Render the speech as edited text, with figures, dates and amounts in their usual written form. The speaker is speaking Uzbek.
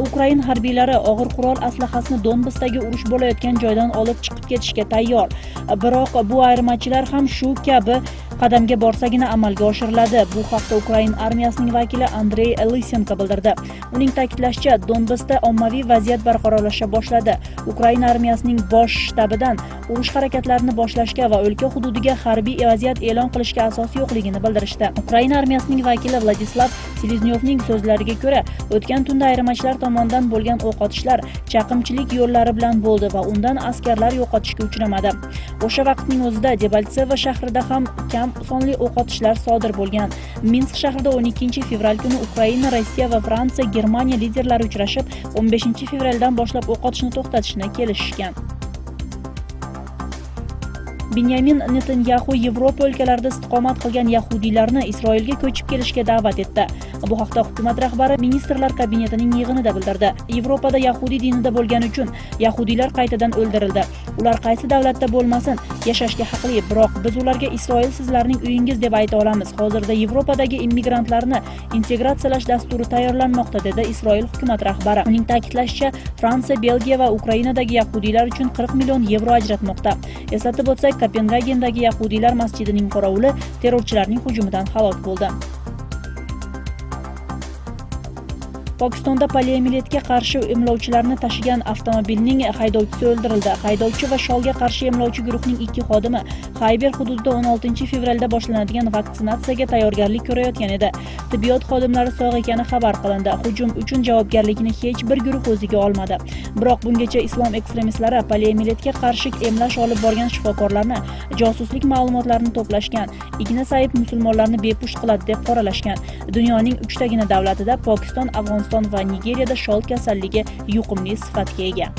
Ukrain harbiylari og'ir qurol aslahasini Donbassdagi urush bo'layotgan joydan olib chiqib ketishga tayyor. Biroq bu ayirmachilar ham shu kabi qadamga borsagina amalga oshiriladi. Bu haqda Ukrain armiyasining vakili Andrey Lisenko bildirdi. Uning ta'kidlashicha, Donbassda ommaviy vaziyat barqarorlasha boshladi. Ukrain armiyasining bosh shtabidan urush harakatlarini boshlashga va o'lka hududiga harbiy vaziyat e'lon qilishga asos yo'qligini bildirishdi. Ukrain armiyasining vakili Vladislav Seleznyovning so'zlariga ko'ra, o'tgan tunda ayirmachilar tomonidan bo'lgan o'q otishlar chaqimchilik yo'llari bilan bo'ldi va undan askarlar yo'qotishga uchramadi. O'sha vaqtning o'zida Debaltsevo shahrida ham kam sonli o'q otishlar sodir bo'lgan. Minsk shahrida 12 fevral kuni Ukraina, Rossiya va Fransiya, Germaniya liderlari uchrashib, 15 fevraldan boshlab o'q otishni to'xtatishni kelishishgan. Benyamin Netanyahu Yevropa o'lkalarida istiqomat qilgan yahudiylarni Isroilga ko'chib kelishga da'vat etdi. Bu haqda hukumat rahbari ministrlar kabinetining yig'inida bildirdi. Yevropada yahudiy dinida bo'lgani uchun yahudiylar qaytadan o'ldirildi. Ular qaysi davlatda bo'lmasin, yashashga haqli, biroq biz ularga Isroil sizlarning uyingiz deb ayta olamiz. Hozirda Yevropadagi immigrantlarni integratsiyalash dasturi tayyorlanmoqda, dedi Isroil hukumat rahbari. Uning ta'kidlashicha, Fransiya, Belgiya va Ukrainadagi yahudiylar uchun 40 million yevro ajratmoqda. Eslatib o'tsak, Kopengagendagi yahudiylar masjidining qorovuli terrorchilarning hujumidan halok bo'ldi. Pokistonda poliomiyelitga qarshi emlovchilarni tashigan avtomobilning haydovchisi o'ldirildi. Haydovchi va sholga qarshi emlovchi guruhning 2 xodimi Xayber hududida 16 fevralda boshlanadigan vaksinatsiyaga tayyorgarlik ko'rayotgan edi. Tibbiyot xodimlari sog' ekani xabar qilindi. Hujum uchun javobgarlikni hech bir guruh o'ziga olmadi. Biroq bungacha islom ekstremistlari poliomiyelitga qarshi emlash olib borgan shifokorlarni josuslik ma'lumotlarini to'plashgan, igna sayib musulmonlarni bepusht qiladi deb qoralashgan. Dunyoning 3 tagina davlatida Pokiston, Afg'oniston va Nigeriyada shol kasalligi yuqumli sifatga ega.